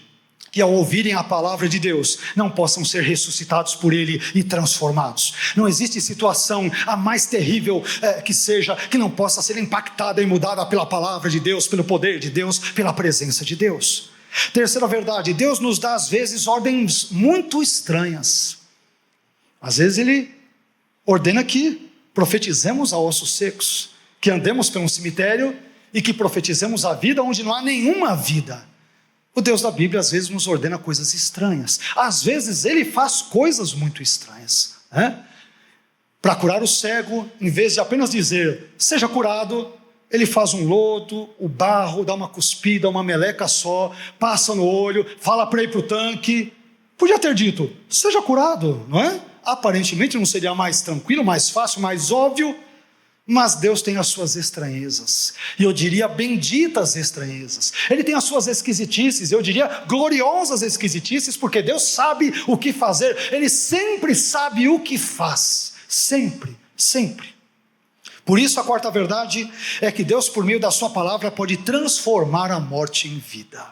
A: que ao ouvirem a palavra de Deus, não possam ser ressuscitados por Ele e transformados. Não existe situação, a mais terrível que seja, que não possa ser impactada e mudada pela palavra de Deus, pelo poder de Deus, pela presença de Deus. Terceira verdade, Deus nos dá às vezes ordens muito estranhas. Às vezes Ele ordena que profetizemos a ossos secos, que andemos pelo cemitério e que profetizemos a vida onde não há nenhuma vida. O Deus da Bíblia às vezes nos ordena coisas estranhas. Às vezes Ele faz coisas muito estranhas, Para curar o cego, em vez de apenas dizer, seja curado, Ele faz um lodo, o barro, dá uma cuspida, uma meleca só, passa no olho, fala para ir para o tanque. Podia ter dito, seja curado, não é? Aparentemente não seria mais tranquilo, mais fácil, mais óbvio, mas Deus tem as suas estranhezas, e eu diria benditas estranhezas. Ele tem as suas esquisitices, eu diria gloriosas esquisitices, porque Deus sabe o que fazer, Ele sempre sabe o que faz, sempre, sempre. Por isso a quarta verdade é que Deus, por meio da sua palavra, pode transformar a morte em vida.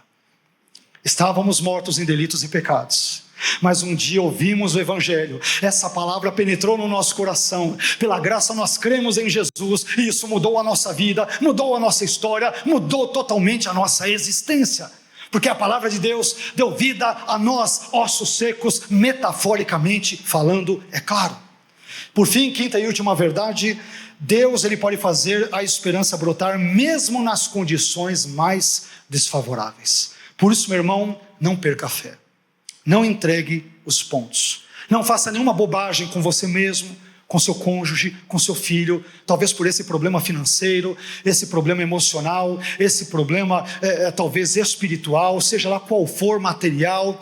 A: Estávamos mortos em delitos e pecados, mas um dia ouvimos o Evangelho, essa palavra penetrou no nosso coração, pela graça nós cremos em Jesus, e isso mudou a nossa vida, mudou a nossa história, mudou totalmente a nossa existência, porque a palavra de Deus deu vida a nós, ossos secos, metaforicamente falando, é claro. Por fim, quinta e última verdade, Deus Ele pode fazer a esperança brotar mesmo nas condições mais desfavoráveis. Por isso, meu irmão, não perca a fé. Não entregue os pontos. Não faça nenhuma bobagem com você mesmo, com seu cônjuge, com seu filho, talvez por esse problema financeiro, esse problema emocional, esse problema talvez espiritual, seja lá qual for, material.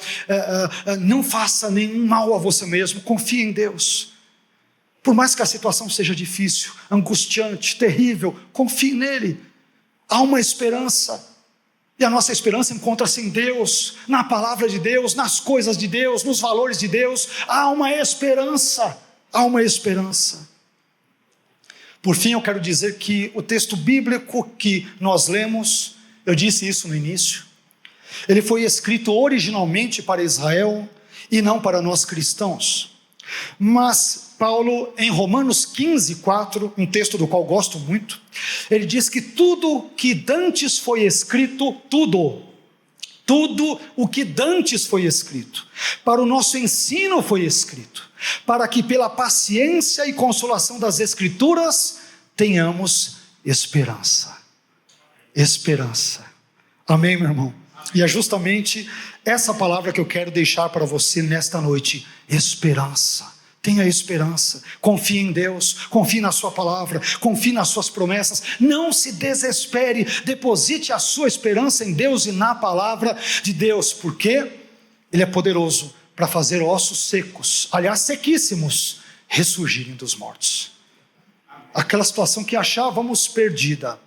A: Não faça nenhum mal a você mesmo, confie em Deus. Por mais que a situação seja difícil, angustiante, terrível, confie nele. Há uma esperança. E a nossa esperança encontra-se em Deus, na palavra de Deus, nas coisas de Deus, nos valores de Deus. Há uma esperança, há uma esperança. Por fim, eu quero dizer que o texto bíblico que nós lemos, eu disse isso no início, ele foi escrito originalmente para Israel e não para nós cristãos. Mas Paulo, em Romanos 15, 4, um texto do qual gosto muito, ele diz que tudo que dantes foi escrito, tudo o que dantes foi escrito, para o nosso ensino foi escrito, para que pela paciência e consolação das Escrituras tenhamos esperança. Esperança. Amém, meu irmão? E é justamente essa palavra que eu quero deixar para você nesta noite, esperança. Tenha esperança, confie em Deus, confie na sua palavra, confie nas suas promessas, não se desespere, deposite a sua esperança em Deus e na palavra de Deus, porque Ele é poderoso para fazer ossos secos, aliás sequíssimos, ressurgirem dos mortos. Aquela situação que achávamos perdida,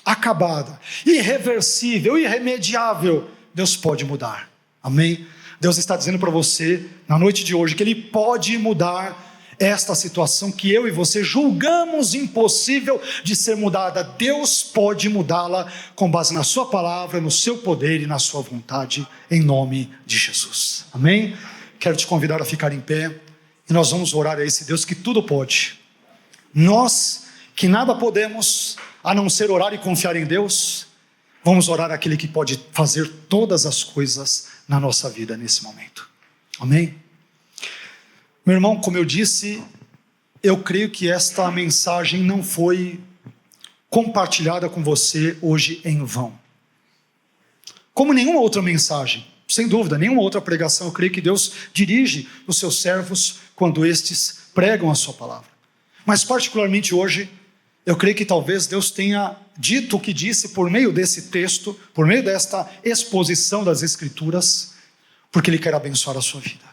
A: acabada, irreversível, irremediável, Deus pode mudar, amém? Deus está dizendo para você, na noite de hoje, que Ele pode mudar esta situação que eu e você julgamos impossível de ser mudada. Deus pode mudá-la com base na sua palavra, no seu poder e na sua vontade, em nome de Jesus, amém? Quero te convidar a ficar em pé, e nós vamos orar a esse Deus que tudo pode. Nós, que nada podemos, a não ser orar e confiar em Deus, vamos orar àquele que pode fazer todas as coisas na nossa vida nesse momento, amém? Meu irmão, como eu disse, eu creio que esta mensagem não foi compartilhada com você hoje em vão, como nenhuma outra mensagem, sem dúvida, nenhuma outra pregação. Eu creio que Deus dirige os seus servos quando estes pregam a sua palavra, mas particularmente hoje, eu creio que talvez Deus tenha dito o que disse por meio desse texto, por meio desta exposição das Escrituras, porque Ele quer abençoar a sua vida.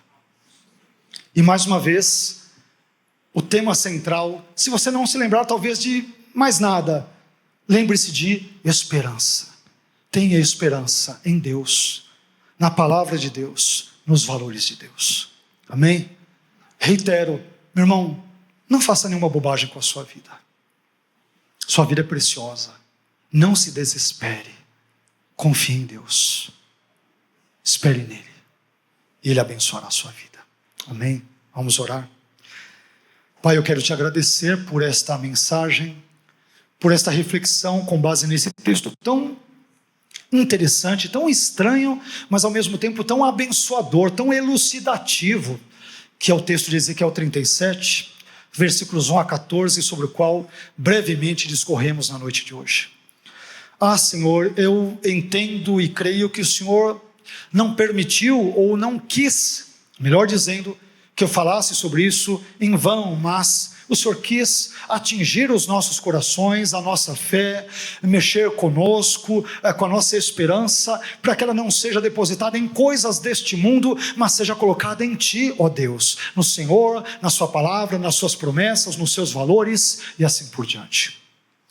A: E mais uma vez, o tema central, se você não se lembrar talvez de mais nada, lembre-se de esperança. Tenha esperança em Deus, na palavra de Deus, nos valores de Deus, amém? Reitero, meu irmão, não faça nenhuma bobagem com a sua vida. Sua vida é preciosa, não se desespere, confie em Deus, espere nele, e Ele abençoará a sua vida, amém? Vamos orar. Pai, eu quero te agradecer por esta mensagem, por esta reflexão com base nesse texto tão interessante, tão estranho, mas ao mesmo tempo tão abençoador, tão elucidativo, que é o texto de Ezequiel 37, versículos 1 a 14, sobre o qual brevemente discorremos na noite de hoje. Senhor, eu entendo e creio que o Senhor não permitiu ou não quis, melhor dizendo, que eu falasse sobre isso em vão, mas o Senhor quis atingir os nossos corações, a nossa fé, mexer conosco, com a nossa esperança, para que ela não seja depositada em coisas deste mundo, mas seja colocada em Ti, ó Deus, no Senhor, na Sua palavra, nas Suas promessas, nos Seus valores e assim por diante.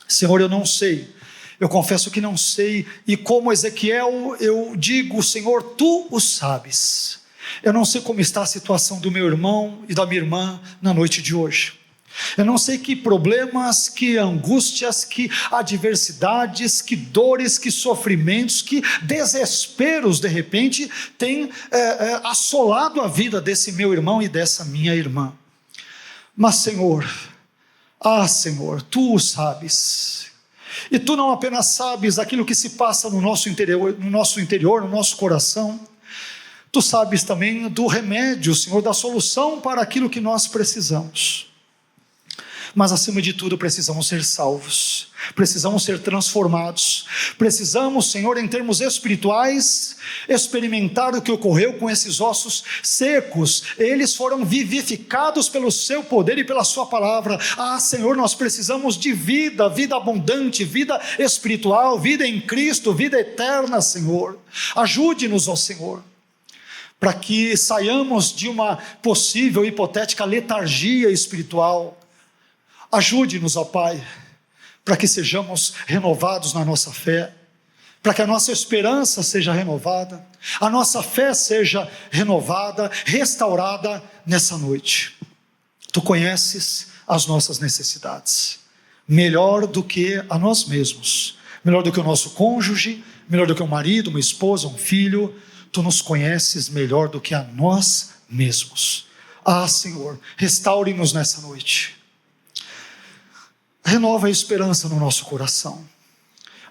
A: Senhor, eu não sei, eu confesso que não sei, e como Ezequiel eu digo, Senhor, Tu o sabes. Eu não sei como está a situação do meu irmão e da minha irmã na noite de hoje. Eu não sei que problemas, que angústias, que adversidades, que dores, que sofrimentos, que desesperos de repente têm assolado a vida desse meu irmão e dessa minha irmã. Mas Senhor, Senhor, Tu o sabes. E Tu não apenas sabes aquilo que se passa no nosso interior, no nosso coração. Tu sabes também do remédio, Senhor, da solução para aquilo que nós precisamos. Mas acima de tudo precisamos ser salvos, precisamos ser transformados, precisamos, Senhor, em termos espirituais, experimentar o que ocorreu com esses ossos secos. Eles foram vivificados pelo Seu poder e pela Sua palavra. Senhor, nós precisamos de vida, vida abundante, vida espiritual, vida em Cristo, vida eterna, Senhor. Ajude-nos, ó Senhor, para que saiamos de uma possível hipotética letargia espiritual. Ajude-nos, ó Pai, para que sejamos renovados na nossa fé, para que a nossa esperança seja renovada, a nossa fé seja renovada, restaurada nessa noite. Tu conheces as nossas necessidades, melhor do que a nós mesmos, melhor do que o nosso cônjuge, melhor do que um marido, uma esposa, um filho. Tu nos conheces melhor do que a nós mesmos. Senhor, restaure-nos nessa noite. Renova a esperança no nosso coração.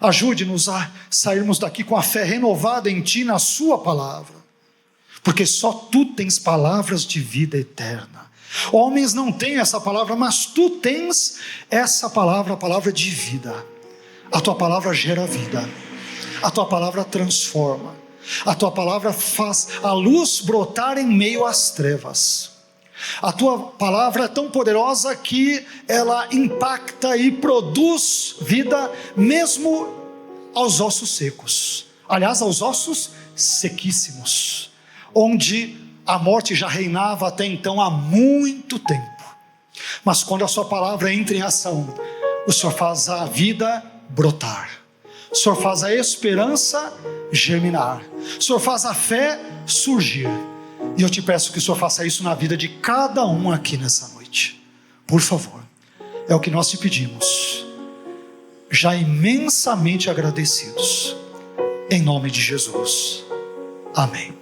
A: Ajude-nos a sairmos daqui com a fé renovada em Ti, na Sua palavra. Porque só Tu tens palavras de vida eterna. Homens não têm essa palavra, mas Tu tens essa palavra, a palavra de vida. A Tua palavra gera vida. A Tua palavra transforma. A Tua palavra faz a luz brotar em meio às trevas. A tua palavra é tão poderosa que ela impacta e produz vida mesmo aos ossos secos. Aliás, aos ossos sequíssimos, onde a morte já reinava até então há muito tempo. Mas quando a sua palavra entra em ação, o Senhor faz a vida brotar. O Senhor faz a esperança germinar. O Senhor faz a fé surgir. E eu te peço que o Senhor faça isso na vida de cada um aqui nessa noite. Por favor. É o que nós te pedimos. Já imensamente agradecidos. Em nome de Jesus. Amém.